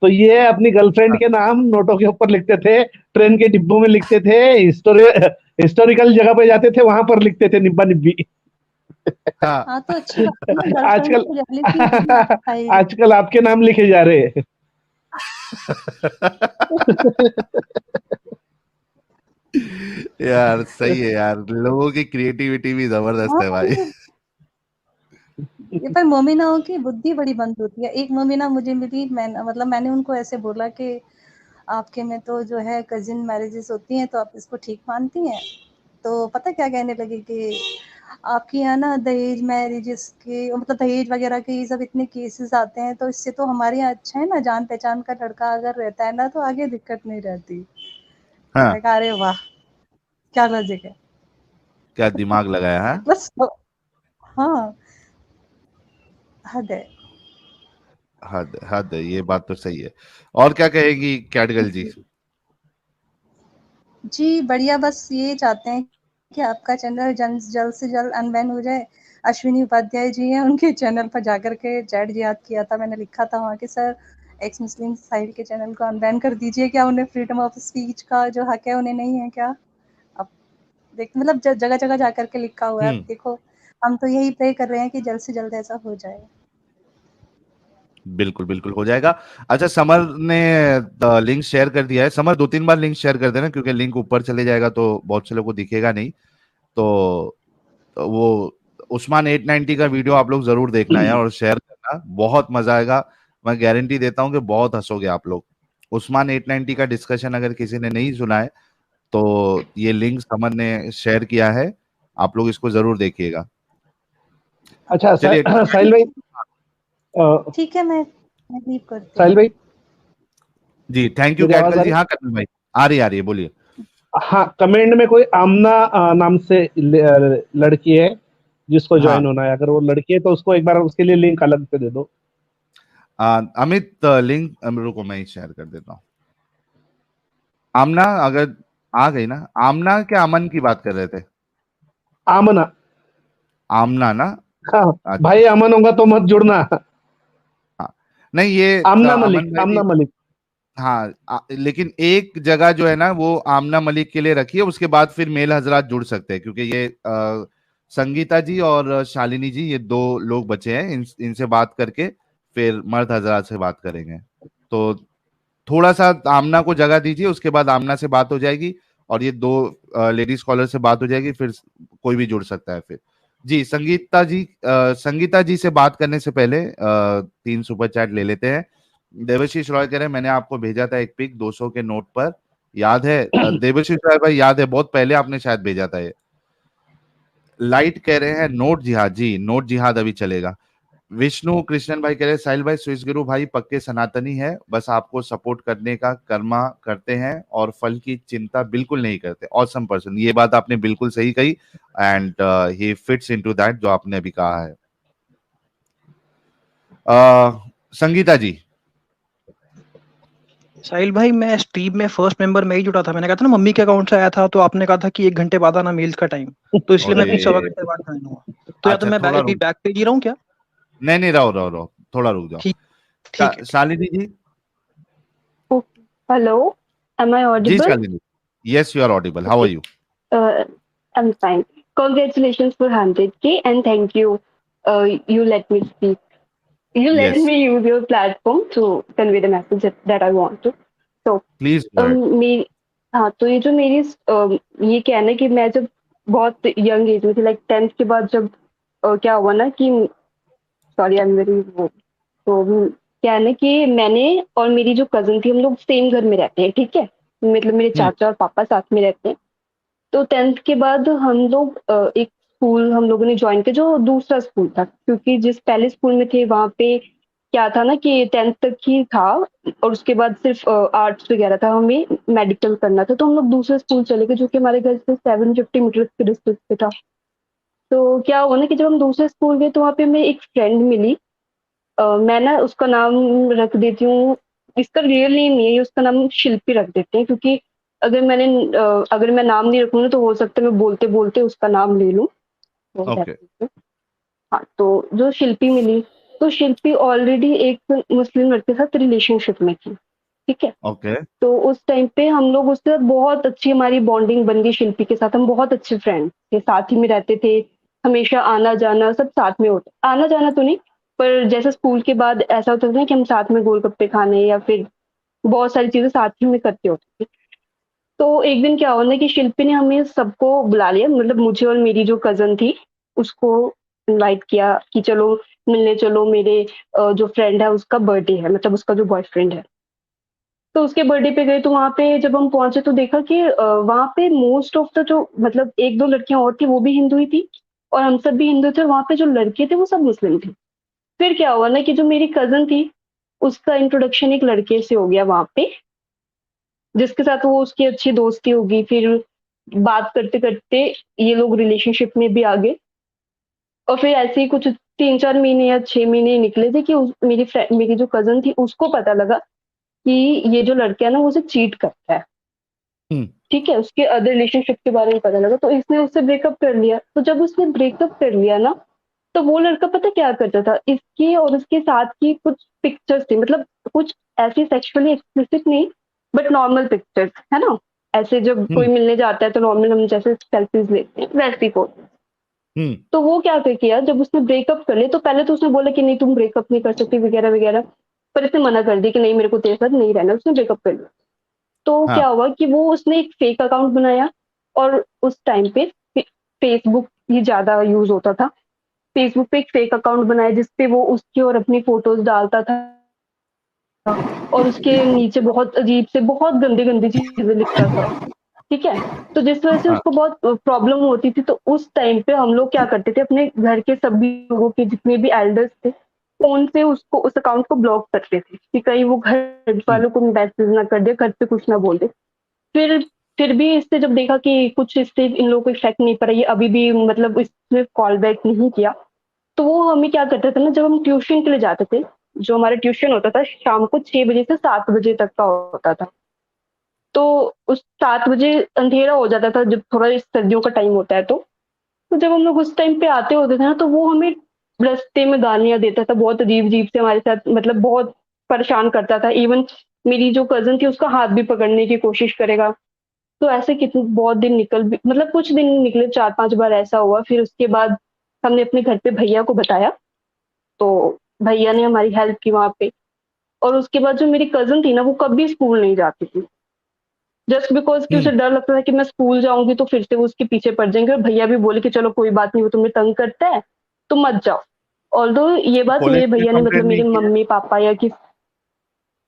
तो ये अपनी गर्लफ्रेंड हाँ के नाम नोटों के ऊपर लिखते थे, ट्रेन के डिब्बों में लिखते थे, हिस्टोरिकल जगह पे जाते थे, वहां पर लिखते थे निब्बा निब्बी। हाँ। हाँ, तो अच्छी बात है ना, गर्लफ्रेंड आजकल को जेलसी होगी साहिल की। आजकल आपके नाम लिखे जा रहे हैं। यार सही है यार, लोगों की क्रिएटिविटी भी जबरदस्त हाँ, है भाई। ये पर मोमिनाओं की बुद्धि बड़ी मंद होती है। एक मोमिना मुझे मिली, मैंने उनको ऐसे बोला कि आपके में तो जो है कजिन मैरिजेस होती हैं, तो आप इसको ठीक मानती हैं? तो पता क्या कहने लगी कि आपके यहाँ ना दहेज मैरिजेस के मतलब दहेज वगैरह के ये सब इतने केसेस आते हैं, तो इससे तो हमारे यहाँ अच्छा है ना, जान पहचान का लड़का अगर रहता है ना, तो आगे दिक्कत नहीं रहती। हाँ, मैंने कहा अरे वाह, क्या लॉजिक है। क्या दिमाग लगाया है। बस हाँ, हद है। हद हद है, ये बात तो सही है। और क्या कहेगी कैटगर्ल जी। जी, बढ़िया, बस ये चाहते हैं कि आपका चैनल जल्द से जल्द अनबैन हो जाए। अश्विनी उपाध्याय जी हैं, उनके चैनल पर जाकर के चैट जिहाद किया था, मैंने लिखा था वहाँ कि सर एक्स मुस्लिम साहिल के चैनल को अनबैन कर दीजिए, क्या उन्हें फ्रीडम ऑफ स्पीच का जो हक है उन्हें नहीं है क्या? अब देख मतलब जगह-जगह जाकर के लिखा हुआ है, अब हम्म, देखो हम तो यही प्रे कर रहे हैं कि जल्द से जल्द ऐसा हो जाए। बिल्कुल बिल्कुल हो जाएगा। अच्छा, समर ने लिंक शेयर कर दिया है। समर 2-3 बार लिंक शेयर कर देना, क्योंकि लिंक ऊपर चले जाएगा तो बहुत से लोगों को दिखेगा नहीं। तो वो उस्मान 890 का वीडियो आप लोग जरूर देखना है और शेयर करना, बहुत मजा आएगा। मैं गारंटी देता हूँ कि बहुत हंसोगे आप लोग। उस्मान 890 का डिस्कशन अगर किसी ने नहीं सुना है तो ये लिंक समर ने शेयर किया है, आप लोग इसको जरूर देखिएगा। अच्छा चलिए साहिल भाई, ठीक है, मैं लीव करती साहिल हूँ। भाई, जी, थैंक यू मेरी आवाज कैटगर्ल आ जी। रही? हाँ करना भाई, आ रही है, बोलिए। हाँ, कमेंट में कोई आमना नाम से लड़की है जिसको हाँ, ज्वाइन होना है, अगर वो लड़की है तो उसको एक बार उसके लिए लिंक अलग से दे दो। अमित लिंक रुको मैं ही शेयर कर देता हूँ। आमना अगर आ गई ना, आमना क्या अमन की बात कर रहे थे? आमना। आमना ना। हाँ, अच्छा, भाई अमन होगा तो मत जुड़ना। हाँ, नहीं ये आमना मलिक, अमन भाई भी। आमना मलिक। हाँ, लेकिन एक जगह जो है ना वो आमना मलिक के लिए रखी है, उसके बाद फिर मेल हजरात जुड़ सकते हैं, क्योंकि ये संगीता जी और शालिनी जी, ये दो लोग बचे हैं। इनसे बात करके फिर मर्द हजरात से बात करेंगे। तो थोड़ा सा आमना को जगह दीजिए, उसके बाद आमना से बात हो जाएगी और ये दो लेडीज स्कॉलर से बात हो जाएगी, फिर कोई भी जुड़ सकता है फिर। जी संगीता जी से बात करने से पहले 3 सुपर चैट ले लेते हैं। देवशीष रॉय कह रहे हैं मैंने आपको भेजा था एक पिक 200 के नोट पर, याद है? देवशीष रॉय भाई याद है, बहुत पहले आपने शायद भेजा था ये। लाइट कह रहे हैं नोट जिहाद, जी नोट जिहाद अभी चलेगा। विष्णु कृष्णन भाई कह रहे हैं साहिल भाई स्विस गुरु भाई पक्के सनातनी है, बस आपको सपोर्ट करने का कर्मा करते हैं और फल की चिंता बिल्कुल नहीं करते। ऑसम पर्सन, ये बात आपने बिल्कुल सही कही and he fits into that जो आपने अभी कहा है। संगीता जी। साहिल भाई, मैं स्ट्रीम में फर्स्ट मेंबर में ही जुड़ा था। मैंने कहा था ना मम्मी के अकाउंट से आया था, तो आपने कहा था कि 1 घंटे बाद आना मेल्स का टाइम, तो इसलिए मैं अरे अभी 1.25 घंटे बाद ज्वाइन हुआ। तो या तो अच्छा, मैं थोड़ा अभी रुक, बैक पेज ही रहा हूँ क्या? नहीं नहीं, रहो रहो रहो, थोड़ा रुक जाओ। ठीक ठीक है। Shalini ji. Okay. Hello, am I जी audible? Shalini, yes you are audible, how are Okay, you? uh, I'm fine. Congratulations for 100K and thank you. You let me speak. You let yes, me use your platform to convey the message that I want to. So, please go ahead. मेरी हाँ, तो ये जो मेरी ये कहना है कि मैं जब बहुत यंग एज में थी, लाइक 10th के बाद जब क्या हुआ ना कि सॉरी आई एम वेरी वो, तो क्या है ना कि मैंने और मेरी जो कजन थी हम लोग सेम घर में रहते हैं, ठीक है, मतलब मेरे चाचा और पापा साथ में रहते हैं। तो 10th के बाद हम लोग एक स्कूल हम लोगों ने ज्वाइन किया जो दूसरा स्कूल था, क्योंकि जिस पहले स्कूल में थे वहाँ पे क्या था ना कि 10th तक ही था और उसके बाद सिर्फ आर्ट्स वगैरह था, हमें मेडिकल करना था, तो हम लोग दूसरे स्कूल चले गए जो कि हमारे घर से 750 मीटर के डिस्टेंस पे था। तो क्या हुआ ना कि जब हम दूसरे स्कूल गए तो वहाँ पे मैं एक फ्रेंड मिली, मैं ना उसका नाम रख देती हूँ, इसका रियल नेम नहीं है, उसका नाम शिल्पी रख देते हैं, क्योंकि अगर मैं नाम नहीं रखूँ ना तो हो सकता है मैं बोलते बोलते उसका नाम ले लूँ। तो ओके। हाँ, तो जो शिल्पी मिली, तो शिल्पी ऑलरेडी एक मुस्लिम लड़के के साथ रिलेशनशिप में थी, ठीक है। ओके। तो उस टाइम पे हम लोग उसके साथ बहुत अच्छी हमारी बॉन्डिंग बन गई, शिल्पी के साथ हम बहुत अच्छे फ्रेंड थे, साथ ही में रहते थे, हमेशा आना जाना सब साथ में होता, आना जाना तो नहीं, पर जैसे स्कूल के बाद ऐसा होता था ना कि हम साथ में गोलगप्पे खाने या फिर बहुत सारी चीजें साथ ही में करते होते थे। तो एक दिन क्या हुआ ना कि शिल्पी ने हमें सबको बुला लिया, मतलब मुझे और मेरी जो कजन थी उसको इनवाइट किया कि चलो मिलने चलो, मेरे जो फ्रेंड है उसका बर्थडे है, मतलब उसका जो बॉयफ्रेंड है। तो उसके बर्थडे पे गए तो वहाँ पे जब हम पहुंचे तो देखा कि वहाँ पे मोस्ट ऑफ द जो मतलब एक दो लड़कियां और थी वो भी हिंदू ही थी और हम सब भी हिंदू थे, और वहाँ पे जो लड़के थे वो सब मुस्लिम थे। फिर क्या हुआ ना कि जो मेरी कज़न थी, उसका इंट्रोडक्शन एक लड़के से हो गया वहाँ पे, जिसके साथ वो उसकी अच्छी दोस्ती हो गई। फिर बात करते-करते ये लोग रिलेशनशिप में भी आ गए और फिर ऐसे ही कुछ 3-4 महीने या 6 महीने निकले थे कि उस मेरी जो कज़न थी उसको पता लगा कि ये जो लड़का है ना वो उसे चीट करता है। हुँ। ठीक है, उसके अदर रिलेशनशिप के बारे में पता लगा तो इसने उससे ब्रेकअप कर लिया। तो जब उसने ब्रेकअप कर लिया ना, तो वो लड़का पता क्या करता था, इसकी और उसके साथ की कुछ पिक्चर्स थी, मतलब कुछ ऐसी सेक्सुअली एक्सप्लिसिट नहीं, बट नॉर्मल पिक्चर्स, है ना? ऐसे जब हुँ। कोई मिलने जाता है तो नॉर्मल हम जैसे सेल्फीज़ लेते हैं, वैसी फ़ोटो। हुँ। तो वो क्या क किया जब उसने ब्रेकअप कर लिया तो पहले तो उसने बोला कि नहीं तुम ब्रेकअप नहीं कर सकती वगैरह-वगैरह, पर इसने मना कर दिया कि नहीं मेरे को तेरे साथ नहीं रहना, उसने ब्रेकअप कर लिया। तो हाँ। क्या हुआ कि वो उसने एक फेक अकाउंट बनाया और उस टाइम पे फेसबुक ही ज़्यादा यूज़ होता था। फेसबुक पे एक फेक अकाउंट बनाया जिसपे वो उसकी और अपनी फ़ोटोज़ डालता था और उसके नीचे बहुत अजीब से बहुत गंदी-गंदी चीज़ें लिखता था, ठीक है? तो जिस वज़ह से हाँ। उसको बहुत प्रॉब्लम होती थी, तो उस टाइम पे हम लोग क्या करते थे अपने घर के सभी लोगों के जितने भी एल्डर्स थे, फ़ोन से उसको उस अकाउंट को ब्लॉक करते थे कि कहीं वो घर हुँ। वालों को मैसेज ना कर दे, घर पे कुछ ना बोल दे। फिर फिर भी इससे जब देखा कि कुछ इससे इन लोगों को इफ़ेक्ट नहीं पड़ा, ये अभी भी मतलब इसने कॉल बैक नहीं किया, तो वो हमें क्या करता था ना जब हम ट्यूशन के लिए जाते थे, जो हमारा ट्यूशन होता था शाम को 6 बजे से 7 बजे तक का होता था। तो उस 7 बजे अंधेरा हो जाता था जब थोड़ा इस सर्दियों का टाइम होता है तो। तो जब हम लोग उस टाइम पे आते होते थे ना तो वो हमें रास्ते में गालियाँ देता था, बहुत अजीब-अजीब से हमारे साथ मतलब बहुत परेशान करता था। इवन मेरी जो कज़िन थी उसका हाथ भी पकड़ने की कोशिश करेगा। तो ऐसे कितने बहुत दिन निकल भी मतलब कुछ दिन निकले, 4-5 बार ऐसा हुआ। फिर उसके बाद हमने अपने घर पे भैया को बताया, तो भैया ने हमारी हेल्प की वहाँ पे। और उसके बाद जो मेरी कज़िन थी ना, वो कभी स्कूल नहीं जाती थी। जस्ट बिकॉज़ कि हुँ। उसे डर लगता था कि मैं स्कूल जाऊँगी तो फिर से वो उसके पीछे पड़ जाएँगे और भैया भी बोले कि चलो कोई बात नहीं, वो तुम्हें तंग करता है, तुम मत जाओ। ऑल्दो ये बात पुलिस मेरे में भैया ने मतलब कंप्लेंट नहीं मेरे किया? मम्मी-पापा या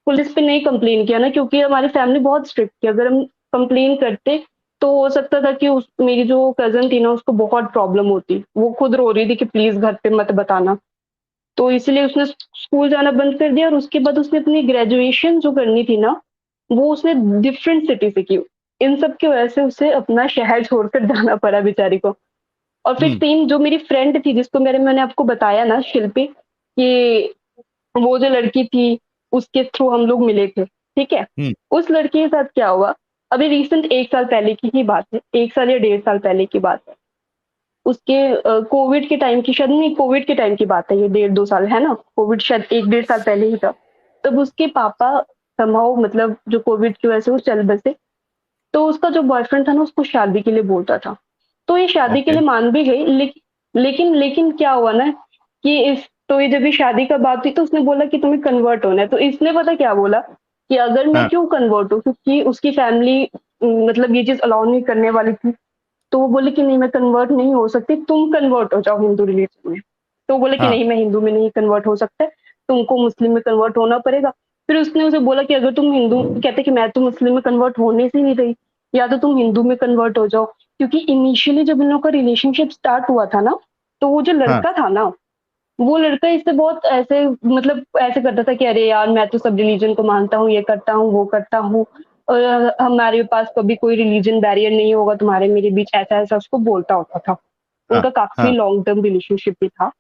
पुलिस पे नहीं कंप्लेन किया ना, क्योंकि हमारी फैमिली बहुत स्ट्रिक्ट थी। अगर हम कंप्लेन करते तो हो सकता था कि उस मेरी जो कज़िन थी ना उसको बहुत प्रॉब्लम होती। वो खुद रो रही थी कि प्लीज़ घर पे मत बताना। तो इसलिए उसने स्कूल जाना बंद कर दिया और उसके बाद उसने अपनी ग्रेजुएशन जो करनी थी ना, वो उसने डिफरेंट सिटी से की। इन सब की वजह से उसे अपना शहर छोड़कर जाना पड़ा बेचारी को। और फिर हुँ। सेम जो मेरी फ्रेंड थी जिसको मैंने आपको बताया ना शिल्पी, कि वो जो लड़की थी, उसके थ्रू हम लोग मिले थे, ठीक है? हुँ। उस लड़के के साथ क्या हुआ, अभी रिसेंट 1 साल पहले की ही बात है, 1 साल या डेढ़ साल पहले की बात है। उसके कोविड के टाइम की शायद नहीं, कोविड के टाइम की बात है ये, डेढ़ 2 साल, है ना? कोविड शायद 1 डेढ़ साल पहले ही था। तब उसके पापा समहाउ मतलब जो कोविड की वजह से वो चल बसे, तो उसका जो बॉयफ्रेंड था ना उसको शादी के लिए बोलता था। तो ये शादी के ओके। लिए मान भी गई, लेकिन क्या हुआ ना कि इस तो ये जब ये शादी का बात हुई तो उसने बोला कि तुम्हें कन्वर्ट होना है। तो इसने पता क्या बोला कि अगर मैं हाँ। क्यों कन्वर्ट हूँ, क्योंकि उसकी फैमिली मतलब ये चीज़ अलाउ नहीं करने वाली थी। तो वो बोले कि नहीं मैं कन्वर्ट नहीं हो सकती, तुम कन्वर्ट हो जाओ हिंदू रिलीजन में। तो वो बोले कि हाँ। नहीं मैं हिंदू में नहीं कन्वर्ट हो सकता, तुमको मुस्लिम में कन्वर्ट होना पड़ेगा। फिर उसने उसे बोला कि अगर तुम हिंदू, कहते कि मैं तो मुस्लिम में कन्वर्ट होने से नहीं रही, या तो तुम हिंदू में कन्वर्ट हो जाओ। क्योंकि इनिशियली जब इन लोगों का रिलेशनशिप स्टार्ट हुआ था ना, तो वो जो हाँ। लड़का था ना, वो लड़का इससे बहुत ऐसे मतलब ऐसे करता था कि अरे यार मैं तो सब रिलीजन को मानता हूँ, ये करता हूँ वो करता हूँ, और हमारे पास कभी कोई रिलीजन बैरियर नहीं होगा तुम्हारे मेरे बीच, ऐसा ऐसा उसको बोलता होता था। हाँ। उनका काफी हाँ। लॉन्ग टर्म रिलेशनशिप भी था।